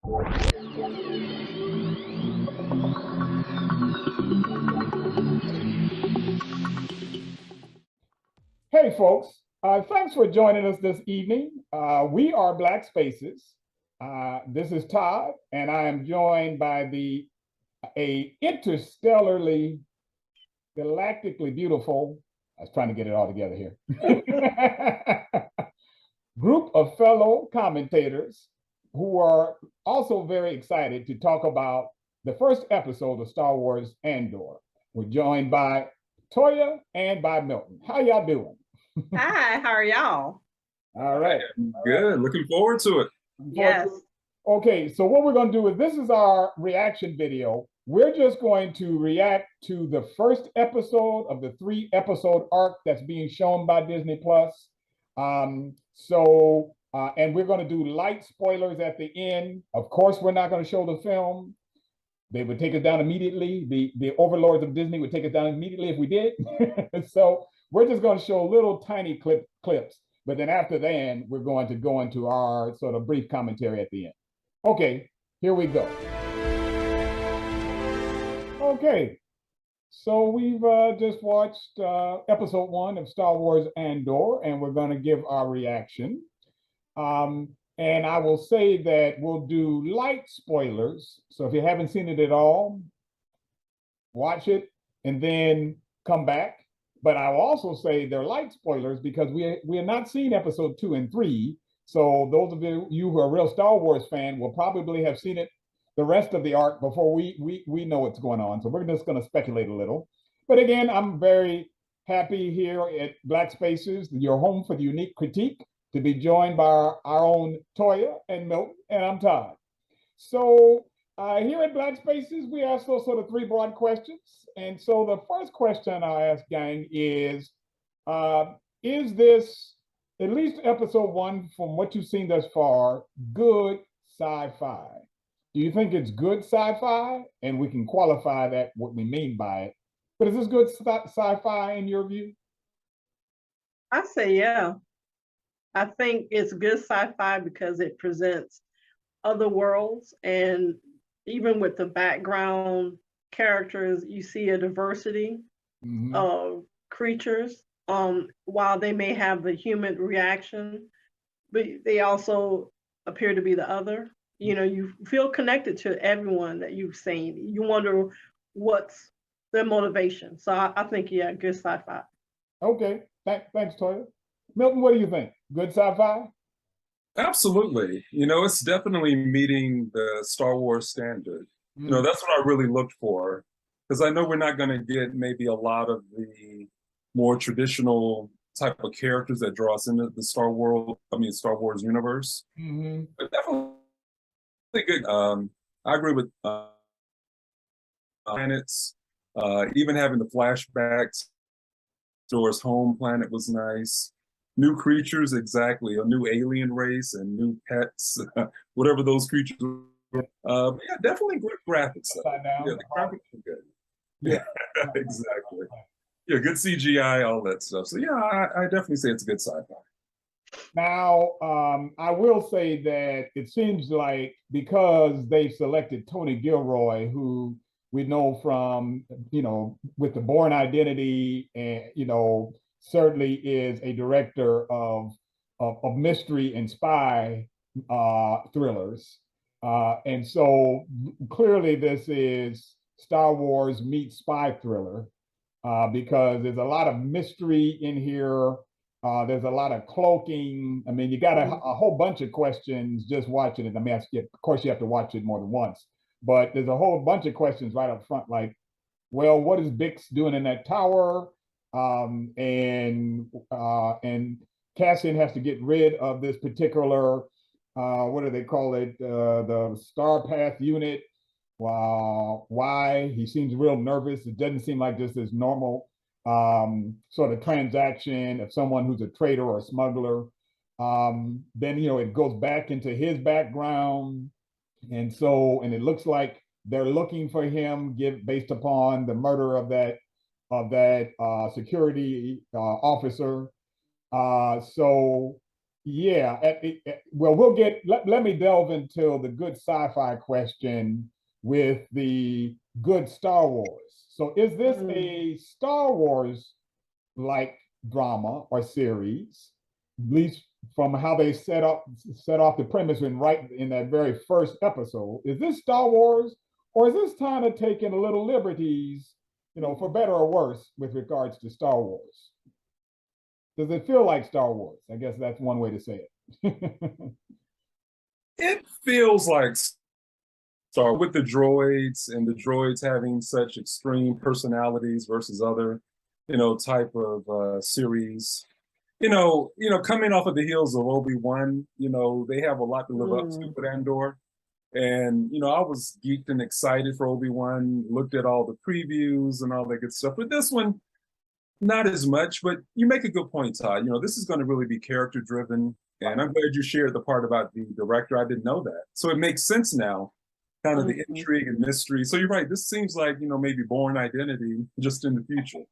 Hey, folks. Thanks for joining us this evening. We are Black Spaces. This is Todd, and I am joined by a interstellarly, galactically beautiful, I was trying to get it all together here, group of fellow commentators who are also very excited to talk about the first episode of Star Wars Andor. We're joined by Toya and by Milton. How y'all doing? Hi, how are y'all? All right. Good. Looking forward to it. Yes. Okay, so what we're going to do is this is our reaction video. We're just going to react to the first episode of the 3-episode arc that's being shown by Disney Plus. And we're going to do light spoilers at the end. Of course, we're not going to show the film. They would take us down immediately. The overlords of Disney would take us down immediately if we did. So we're just going to show little tiny clips. But then after that, we're going to go into our sort of brief commentary at the end. Okay, here we go. Okay, so we've just watched episode 1 of Star Wars Andor, and we're going to give our reaction. And I will say that we'll do light spoilers. So if you haven't seen it at all, watch it and then come back. But I will also say they're light spoilers because we have not seen episode 2 and 3. So those of you who are real Star Wars fan will probably have seen it, the rest of the arc, before we know what's going on. So we're just going to speculate a little. But again, I'm very happy here at Black Spaces, your home for the unique critique, to be joined by our own Toya and Milton, and I'm Todd. So here at Black Spaces, we ask those sort of 3 broad questions. And so the first question I ask, gang, is this, at least episode 1, from what you've seen thus far, good sci-fi? Do you think it's good sci-fi? And we can qualify that, what we mean by it. But is this good sci-fi in your view? I say yeah. I think it's good sci-fi because it presents other worlds, and even with the background characters, you see a diversity of creatures. While they may have the human reaction, but they also appear to be the other. You know, you feel connected to everyone that you've seen. You wonder what's their motivation. So I think, yeah, good sci-fi. Okay, thanks, Toya. Milton, what do you think? Good sci-fi? Absolutely. It's definitely meeting the Star Wars standard. That's what I really looked for, because I know we're not going to get maybe a lot of the more traditional type of characters that draw us into the Star Wars universe. But definitely good. I agree with planets. Even having the flashbacks to his home planet was nice. New creatures, exactly. A new alien race and new pets, whatever those creatures were. Yeah, definitely good graphics. Yeah, the graphics are good. Yeah, exactly. Yeah, good CGI, all that stuff. So yeah, I definitely say it's a good sci-fi. Now, I will say that it seems like because they selected Tony Gilroy, who we know from, with the Bourne Identity, and, certainly is a director of mystery and spy thrillers. And so clearly this is Star Wars meets spy thriller, because there's a lot of mystery in here. There's a lot of cloaking. I mean, you got a whole bunch of questions just watching it. I mean, of course, you have to watch it more than once, but there's a whole bunch of questions right up front, like, well, what is Bix doing in that tower? And Cassian has to get rid of this particular, what do they call it? The Star Path unit. Why? He seems real nervous. It doesn't seem like this is normal sort of transaction of someone who's a traitor or a smuggler. Then, it goes back into his background. And it looks like they're looking for him based upon the murder of that security officer. Yeah, well, we'll get, let me delve into the good sci-fi question with the good Star Wars. So is this a Star Wars like drama or series, at least from how they set off the premise in right in that very first episode? Is this Star Wars, or is this kind of taking a little liberties, for better or worse, with regards to Star Wars? Does it feel like Star Wars? I guess that's one way to say it. It feels like Star with the droids and the droids having such extreme personalities versus other, type of series. Coming off of the heels of Obi-Wan, they have a lot to live up to with Andor. And, I was geeked and excited for Obi-Wan, looked at all the previews and all that good stuff. But this one, not as much, but you make a good point, Todd. This is going to really be character driven. And I'm glad you shared the part about the director. I didn't know that. So it makes sense now, kind of the intrigue and mystery. So you're right. This seems like, maybe Bourne Identity just in the future.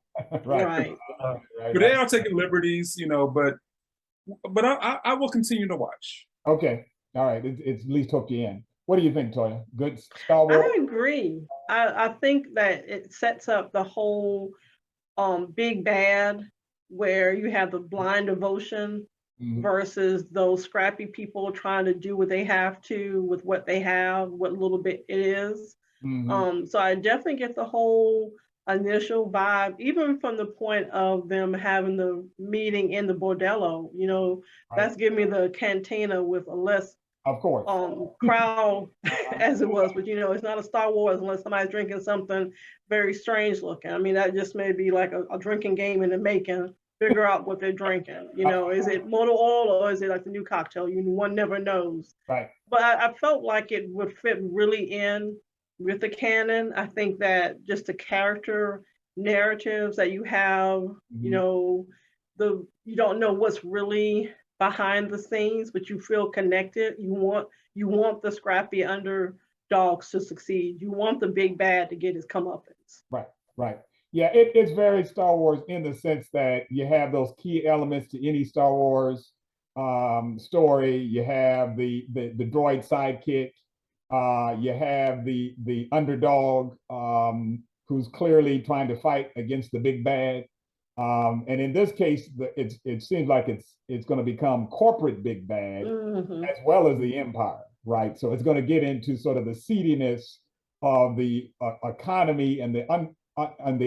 Right. But they are taking liberties, but I will continue to watch. Okay. All right. It's at least hooked you in. What do you think, Toya? Good Star Wars? I agree. I think that it sets up the whole big bad where you have the blind devotion versus those scrappy people trying to do what they have to with what they have, what little bit it is. So I definitely get the whole initial vibe, even from the point of them having the meeting in the bordello, that's giving me the cantina with a less of course crowd as it was, but it's not a Star Wars unless somebody's drinking something very strange looking. I mean, that just may be like a drinking game in the making. Figure out what they're drinking. Is it motor oil or is it like the new cocktail? One never knows. Right. But I felt like it would fit really in with the canon. I think that just the character narratives that you have, you don't know what's really behind the scenes, but you feel connected. You want the scrappy underdogs to succeed. You want the big bad to get his comeuppance. Right. Yeah, it's very Star Wars in the sense that you have those key elements to any Star Wars story. You have the droid sidekick. You have the underdog who's clearly trying to fight against the big bad. And in this case, it seems like it's going to become corporate big bad as well as the empire, right? So it's going to get into sort of the seediness of the economy and the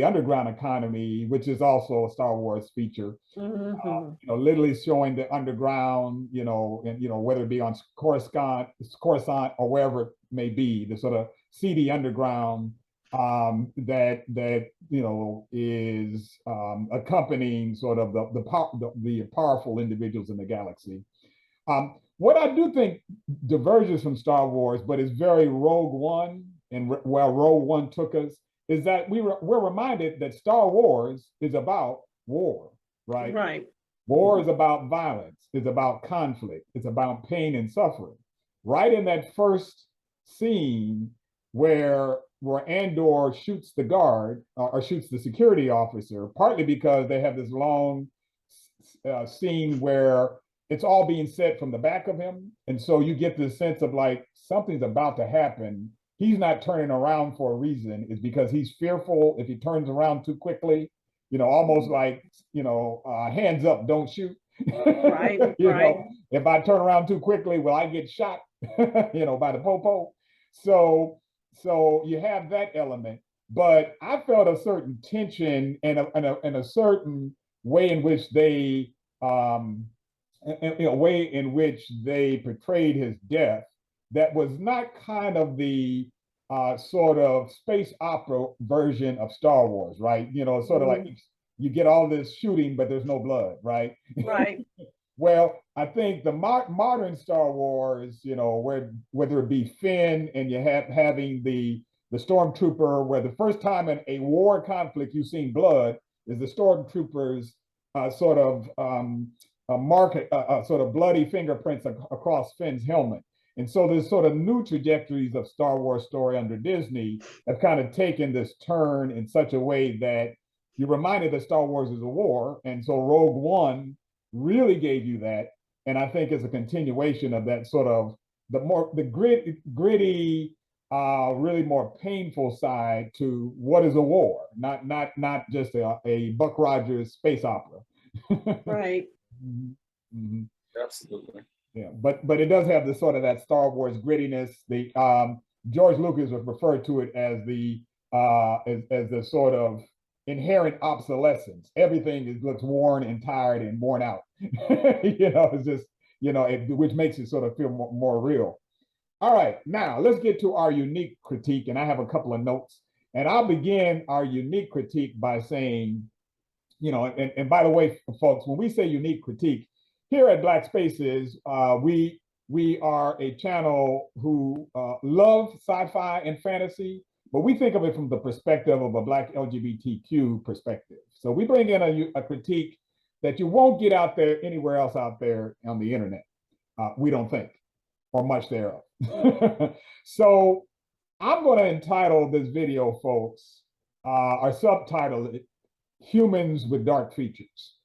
underground economy, which is also a Star Wars feature. Literally showing the underground, and whether it be on Coruscant or wherever it may be, the sort of seedy underground that is accompanying sort of the powerful individuals in the galaxy. What I do think diverges from Star Wars, but is very Rogue One, and where Rogue One took us, is that we're reminded that Star Wars is about war, right? Right. War is about violence, it's about conflict, it's about pain and suffering. Right in that first scene where Andor shoots the guard or shoots the security officer, partly because they have this long scene where it's all being said from the back of him. And so you get this sense of like something's about to happen. He's not turning around for a reason. It's because he's fearful if he turns around too quickly, almost like, hands up, don't shoot. Right. Right. If I turn around too quickly, will I get shot, by the popo? So you have that element, but I felt a certain tension and a certain way in which they, way in which they portrayed his death that was not kind of the sort of space opera version of Star Wars, right? Sort of like you get all this shooting, but there's no blood, right? Right. Well, I think the modern Star Wars, whether it be Finn and you having the stormtrooper, where the first time in a war conflict you've seen blood is the stormtroopers sort of sort of bloody fingerprints across Finn's helmet. And so there's sort of new trajectories of Star Wars story under Disney have kind of taken this turn in such a way that you're reminded that Star Wars is a war. And so Rogue One really gave you that. and I think it's a continuation of that sort of the gritty, really more painful side to what is a war, not just a Buck Rogers space opera. Right. Mm-hmm. Absolutely. Yeah, but it does have the sort of that Star Wars grittiness. The George Lucas would refer to it as as the sort of inherent obsolescence. Everything looks worn and tired and worn out. It's just which makes it sort of feel more real. All right, now let's get to our unique critique, and I have a couple of notes, and I'll begin our unique critique by saying, and by the way, folks, when we say unique critique, here at Black Spaces, we are a channel who love sci-fi and fantasy, but we think of it from the perspective of a Black LGBTQ perspective. So we bring in a critique that you won't get out there anywhere else out there on the internet. We don't think, or much thereof. So I'm going to entitle this video, folks, or subtitle it, Humans with Dark Features.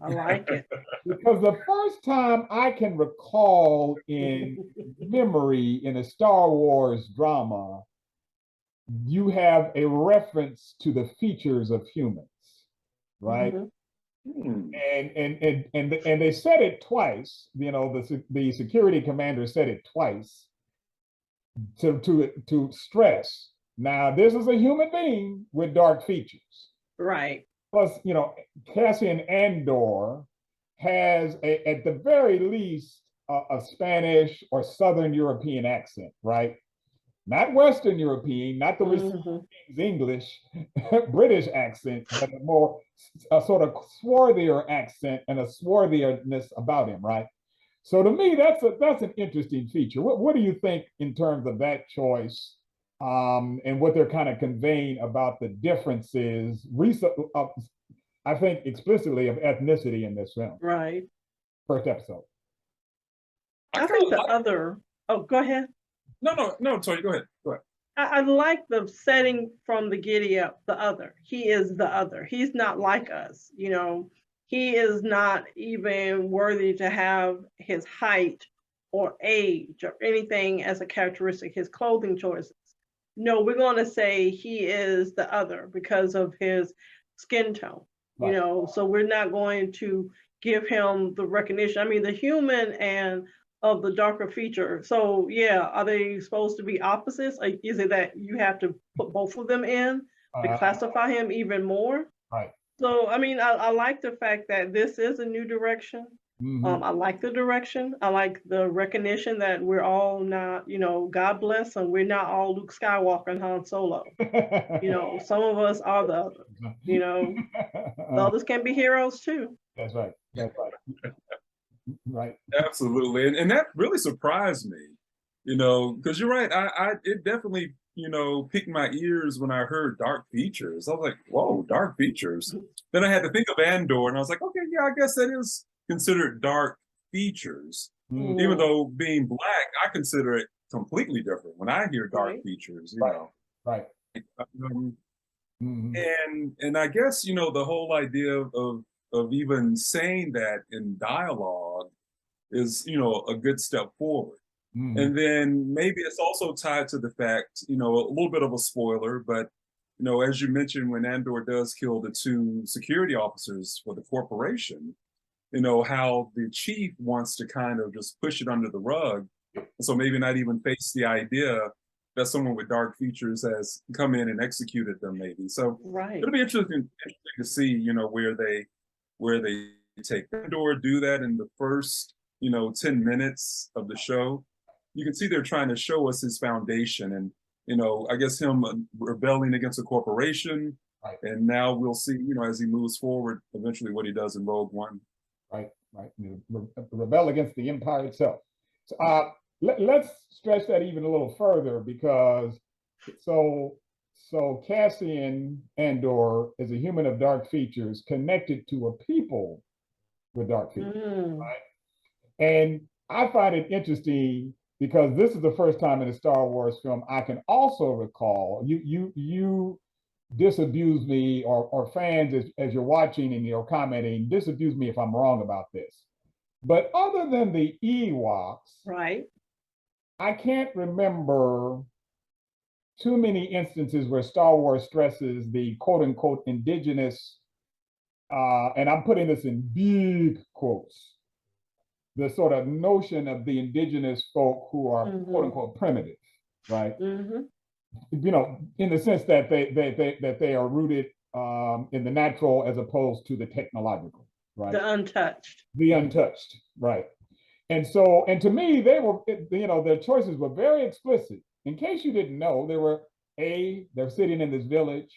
I like it. Because the first time I can recall in memory in a Star Wars drama, you have a reference to the features of humans, right? And they said it twice. The security commander said it twice to stress. Now, this is a human being with dark features. Right. Plus, Cassian Andor has at the very least a Spanish or Southern European accent, right? Not Western European, not the English, British accent, but a sort of swarthier accent and a swarthiness about him, right? So to me, that's an interesting feature. What do you think in terms of that choice, and what they're kind of conveying about the differences, I think explicitly, of ethnicity in this film? Right. First episode. I think the other. Oh, go ahead. No, Toya, go ahead. I like the setting from the giddy up. The other. He is the other. He's not like us. He is not even worthy to have his height or age or anything as a characteristic, his clothing choices. No, we're going to say he is the other because of his skin tone, Right. So we're not going to give him the recognition. I mean, the human and of the darker feature. So yeah, are they supposed to be opposites? Is it that you have to put both of them in to classify him even more? Right. So, I mean, I like the fact that this is a new direction. I like the direction. I like the recognition that we're all not, God bless, and we're not all Luke Skywalker and Han Solo. Some of us are the others. The others can be heroes too. That's right. That's right. Right. Absolutely. And that really surprised me, because you're right. It definitely, piqued my ears when I heard dark features. I was like, whoa, dark features. Then I had to think of Andor, and I was like, okay, yeah, I guess that is considered dark features. Even though being Black, I consider it completely different when I hear dark features, Right. And I guess, the whole idea of even saying that in dialogue is, a good step forward. And then maybe it's also tied to the fact, a little bit of a spoiler, but, as you mentioned, when Andor does kill the two security officers for the corporation, how the chief wants to kind of just push it under the rug. So maybe not even face the idea that someone with dark features has come in and executed them, maybe. So it'll be interesting to see, where they take Andor, do that in the first, 10 minutes of the show. You can see they're trying to show us his foundation and, I guess him rebelling against a corporation. Right. And now we'll see, as he moves forward, eventually what he does in Rogue One. Right. Rebel against the Empire itself. So, let's stretch that even a little further, because so Cassian Andor is a human of dark features connected to a people with dark features, right? And I find it interesting because this is the first time in a Star Wars film I can also recall. You disabuse me, or fans, as you're watching and you're commenting, disabuse me if I'm wrong about this. But other than the Ewoks, Right. I can't remember too many instances where Star Wars stresses the quote unquote indigenous, and I'm putting this in big quotes, the sort of notion of the indigenous folk who are quote unquote primitive, right? You know, in the sense that they are rooted in the natural as opposed to the technological, right? The untouched. The untouched, right? And so, and to me, they were, you know, their choices were very explicit. In case you didn't know, they were A, they're sitting in this village.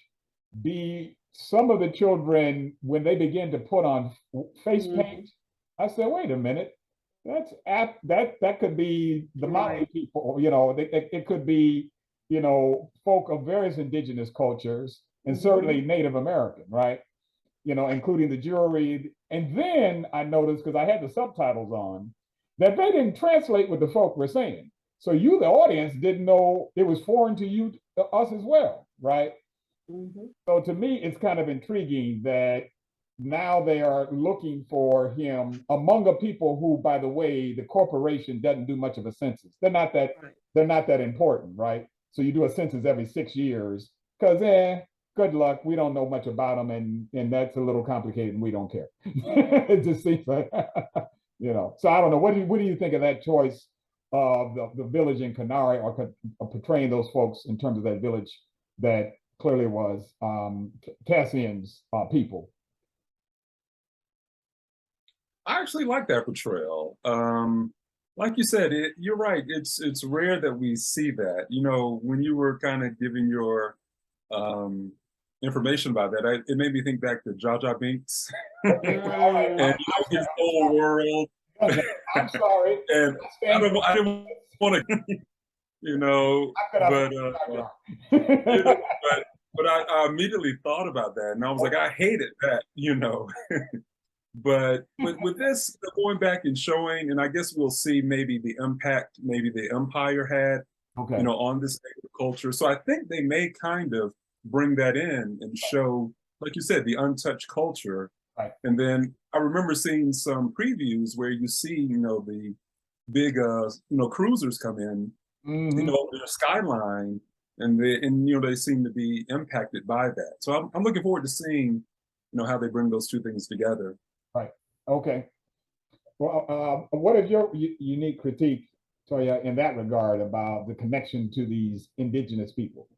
B, some of the children, when they begin to put on face paint, I said, wait a minute, that could be the Maori people, you know, it could be, you know, folk of various indigenous cultures, and certainly Native American, right? You know, including the jewelry. And then I noticed, because I had the subtitles on, that they didn't translate what the folk were saying. So you, the audience, didn't know it was foreign to you, to us as well, right? So to me, it's kind of intriguing that now they are looking for him among a people who, by the way, the corporation doesn't do much of a census. They're not that important, right? So you do a census every 6 years because good luck. We don't know much about them, and that's a little complicated, and we don't care. It just seems like, you know. So I don't know. What do you think of that choice of the village in Canary, or portraying those folks in terms of that village that clearly was Cassian's people? I actually like that portrayal. Like you said, you're right. It's rare that we see that. You know, when you were kind of giving your information about that, it made me think back to Jar Jar Binks. Okay, all right. And his whole world. I'm sorry. And I didn't want to, you know, but I immediately thought about that, and I was like, I hated that, you know. But with this going back and showing, and I guess we'll see maybe the impact maybe the Empire had, you know, on this culture. So I think they may kind of bring that in and show, like you said, the untouched culture. Right. And then I remember seeing some previews where you see, you know, the big, you know, cruisers come in, you know, their skyline, and you know, they seem to be impacted by that. So I'm looking forward to seeing, you know, how they bring those two things together. Right. Okay. Well, what is your unique critique, Toya, in that regard about the connection to these indigenous people?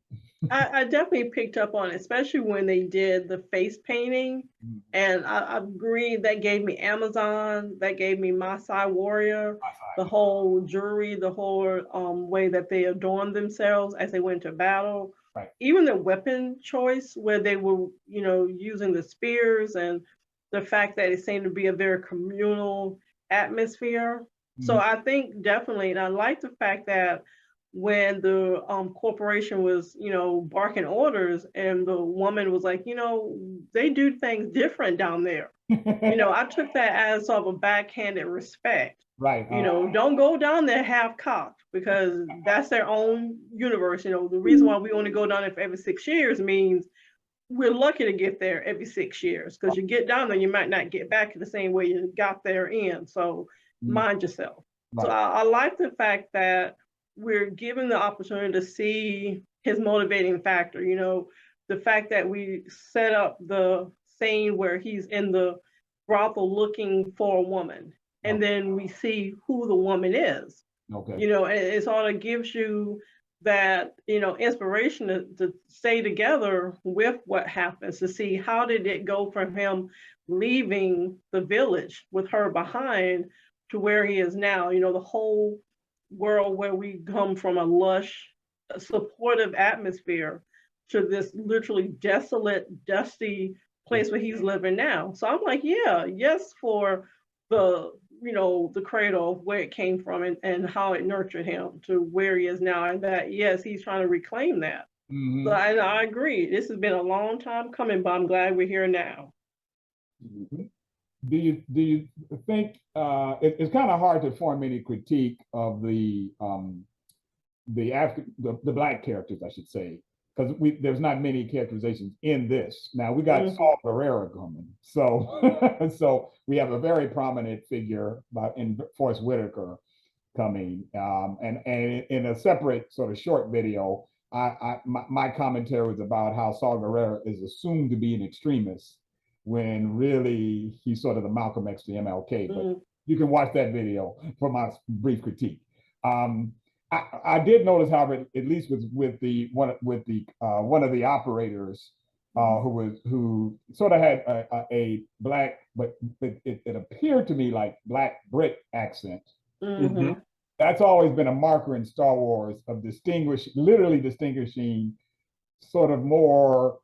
I definitely picked up on it, especially when they did the face painting. And I agree, that gave me Amazon, that gave me Maasai Warrior, the whole jewelry, the whole way that they adorned themselves as they went to battle. Right. Even the weapon choice, where they were, you know, using the spears, and the fact that it seemed to be a very communal atmosphere. So I think definitely, and I like the fact that when the corporation was, you know, barking orders, and the woman was like, you know, they do things different down there. You know, I took that as sort of a backhanded respect. Right. You know, don't go down there half cocked, because that's their own universe. You know, the reason why we only go down there for every 6 years means we're lucky to get there every 6 years, because you get down there, you might not get back the same way you got there in. So mind yourself. Right. So I like the fact that we're given the opportunity to see his motivating factor. You know, the fact that we set up the scene where he's in the brothel looking for a woman, and then we see who the woman is. Okay. You know, and it sort of gives you that, you know, inspiration to stay together with what happens, to see how did it go from him leaving the village with her behind to where he is now. You know, the whole world where we come from a lush, supportive atmosphere to this literally desolate, dusty place where he's living now. So I'm like, yeah, yes, for the, you know, the cradle of where it came from, and how it nurtured him to where he is now, and that, yes, he's trying to reclaim that. So I agree. This has been a long time coming, but I'm glad we're here now. Do you think it's kind of hard to form any critique of the black characters, I should say, because there's not many characterizations in this. Now we got Mhm. Saul Guerrero coming, so so we have a very prominent figure in Forrest Whitaker coming, and in a separate sort of short video, my commentary was about how Saul Guerrero is assumed to be an extremist when really he's sort of the Malcolm X to MLK. But you can watch that video for my brief critique. I did notice, however, at least with the one of the operators who sort of had a black, but it appeared to me like Black Brit accent. Mhm. That's always been a marker in Star Wars of literally distinguishing sort of more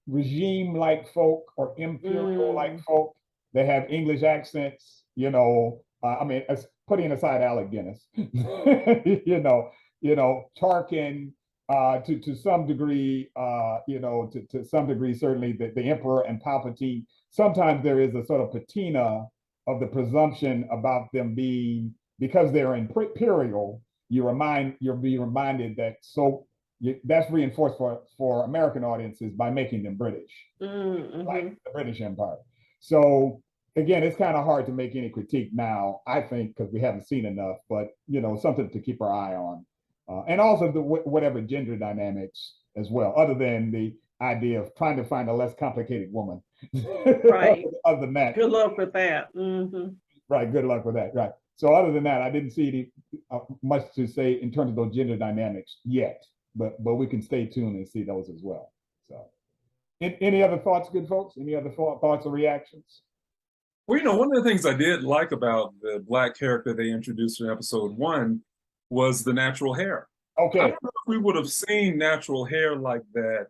regime-like folk or imperial-like folk. They have English accents, I mean, putting aside Alec Guinness, Tarkin, to some degree, to some degree, certainly the Emperor and Palpatine. Sometimes there is a sort of patina of the presumption about them being, because they're imperial. You'll be reminded that that's reinforced for American audiences by making them British, like the British Empire. So again, it's kind of hard to make any critique now, I think, because we haven't seen enough, but something to keep our eye on. And also whatever gender dynamics as well, other than the idea of trying to find a less complicated woman. Right. Other than that. Good luck with that. Right, good luck with that, right. So other than that, I didn't see much to say in terms of those gender dynamics yet, but we can stay tuned and see those as well. So any other thoughts, good folks? Any other thoughts or reactions? Well, one of the things I did like about the Black character they introduced in episode 1 was the natural hair. Okay. I don't know if we would have seen natural hair like that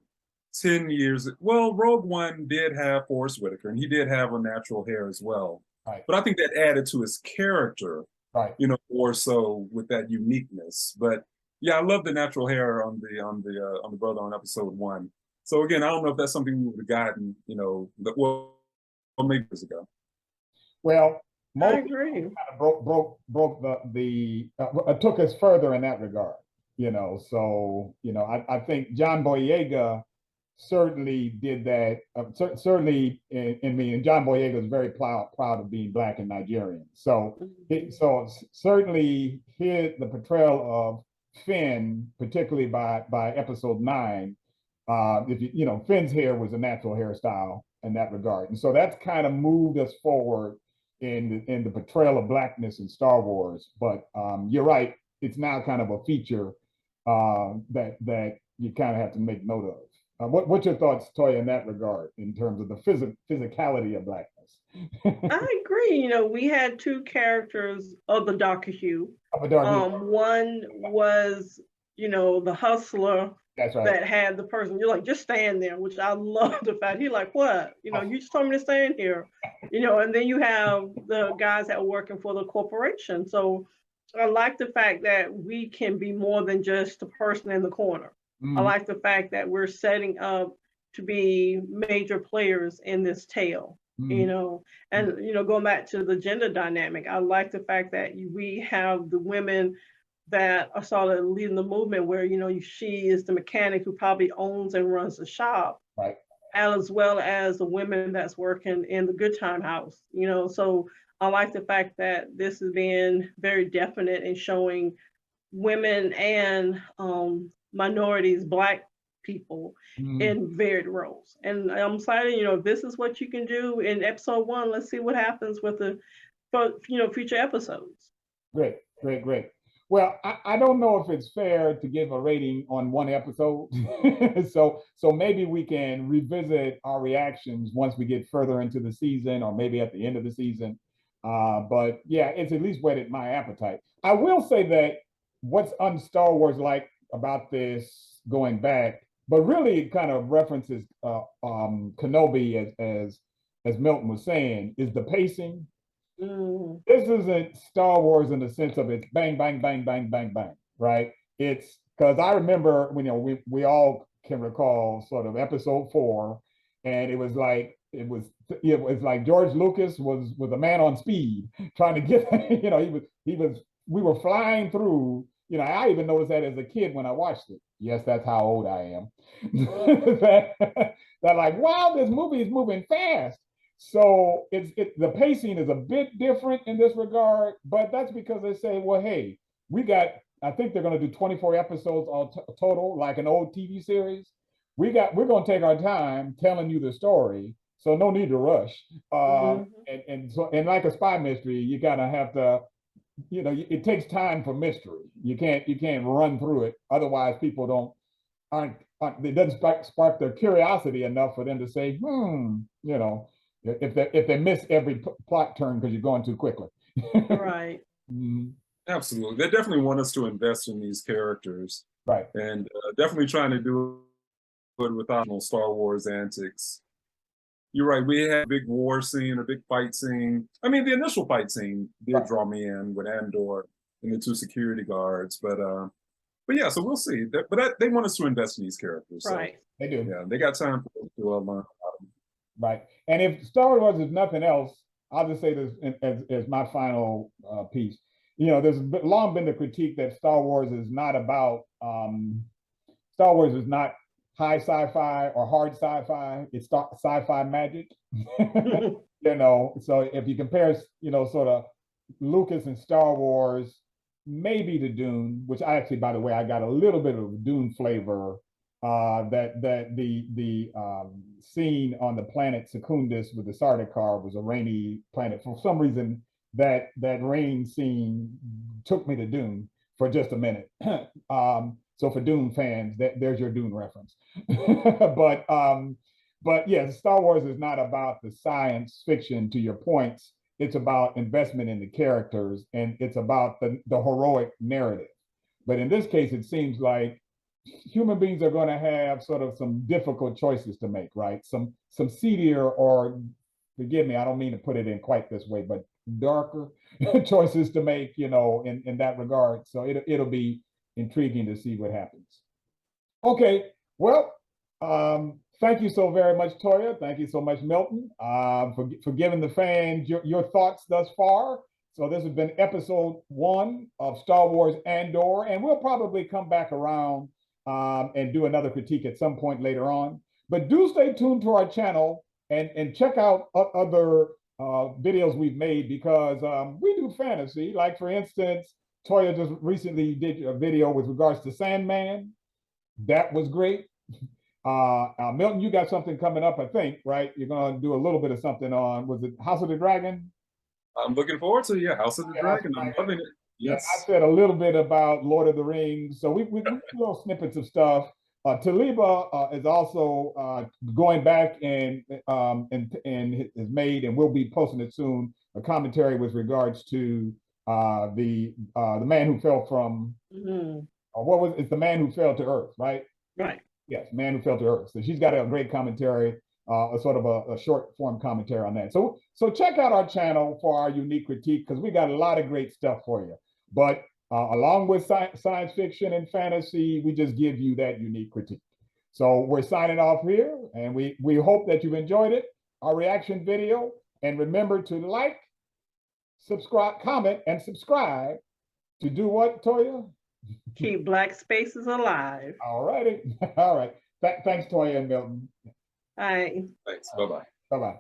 10 years. Well, Rogue One did have Forrest Whitaker, and he did have a natural hair as well. Right. But I think that added to his character, right. More so with that uniqueness. But yeah, I love the natural hair on the brother on episode 1. So again, I don't know if that's something we would have gotten, maybe years ago. Well, I agree. Kind of broke the took us further in that regard, So I think John Boyega certainly did that. Certainly in me, and John Boyega is very proud of being Black and Nigerian. So certainly the portrayal of Finn, particularly by episode 9, if Finn's hair was a natural hairstyle in that regard, and so that's kind of moved us forward in the portrayal of Blackness in Star Wars. But you're right, it's now kind of a feature that you kind of have to make note of. What's your thoughts, Toya, in that regard, in terms of the physicality of Blackness? I agree. We had 2 characters of the darker hue. One was, the hustler. That's right. That had the person, you're like, just stand there, which I love the fact. He's like, what? You just told me to stand here. And then you have the guys that are working for the corporation. So I like the fact that we can be more than just the person in the corner. I like the fact that we're setting up to be major players in this tale, and going back to the gender dynamic, I like the fact that we have the women that are sort of leading the movement where, she is the mechanic who probably owns and runs the shop, right, as well as the women that's working in the Good Time House, So I like the fact that this is being very definite in showing women and minorities, Black people in varied roles. And I'm excited, if this is what you can do in episode 1, let's see what happens with the future episodes. Great. Well, I don't know if it's fair to give a rating on one episode. so maybe we can revisit our reactions once we get further into the season, or maybe at the end of the season. But yeah, it's at least whetted my appetite. I will say that what's on Star Wars like about this going back, but really it kind of references Kenobi as Milton was saying, is the pacing. This isn't Star Wars in the sense of it's bang, bang, bang, bang, bang, bang, right? It's because I remember, we all can recall sort of episode 4, and it was like George Lucas was a man on speed trying to get, we were flying through you know, I even noticed that as a kid when I watched it. Yes, that's how old I am. that like, wow, this movie is moving fast. So the pacing is a bit different in this regard, but that's because they say, well, hey, we got, I think they're going to do 24 episodes all total, like an old TV series. We're going to take our time telling you the story, so no need to rush. And like a spy mystery, you gotta have to, you know, it takes time for mystery. You can't run through it. Otherwise, people aren't it doesn't spark their curiosity enough for them to say, you know, if they miss every plot turn because you're going too quickly. Right. Absolutely, they definitely want us to invest in these characters, right? And definitely trying to do it without Star Wars antics. You're right. We had a big war scene, a big fight scene. I mean, the initial fight scene did draw me in with Andor and the two security guards. But yeah, so we'll see. But they want us to invest in these characters. Right. So, they do. Yeah, they got time to learn about them. Right. And if Star Wars is nothing else, I'll just say this as my final piece. You know, there's long been the critique that Star Wars is not about. Star Wars is not high sci-fi or hard sci-fi. It's sci-fi magic. You know, so if you compare, you know, sort of Lucas and Star Wars, maybe to Dune, which I actually, by the way, I got a little bit of Dune flavor. That the scene on the planet Secundus with the Sardaukar was a rainy planet. For some reason, that rain scene took me to Dune for just a minute. So for Dune fans, there's your Dune reference. But yes, Star Wars is not about the science fiction, to your points. It's about investment in the characters, and it's about the heroic narrative. But in this case, it seems like human beings are going to have sort of some difficult choices to make, right? Some seedier, or forgive me, I don't mean to put it in quite this way, but darker choices to make, you know, in that regard. So it'll be intriguing to see what happens. Okay, well, thank you so very much, Toya. Thank you so much, Milton, for giving the fans your thoughts thus far. So this has been episode 1 of Star Wars Andor, and we'll probably come back around and do another critique at some point later on. But do stay tuned to our channel and check out other videos we've made, because we do fantasy. Like, for instance, Toya just recently did a video with regards to Sandman. That was great. Milton, you got something coming up, I think, right? You're going to do a little bit of something on, was it House of the Dragon? I'm looking forward to House of the Dragon. I'm loving it. Yes. I said a little bit about Lord of the Rings. So we little snippets of stuff. Taliba is also going back and has made, and we'll be posting it soon, a commentary with regards to the man who fell from, it's the man who fell to Earth, right? Right. Yes, man who fell to Earth. So she's got a great commentary, a sort of a short form commentary on that. So check out our channel for our unique critique, because we got a lot of great stuff for you. But along with science fiction and fantasy, we just give you that unique critique. So we're signing off here, and we hope that you've enjoyed it, our reaction video. And remember to like, subscribe, comment, and subscribe to do what, Toya? Keep Black Spaces alive. All righty. All right. Thanks, Toya and Milton. All right. Thanks. Bye-bye. Bye-bye.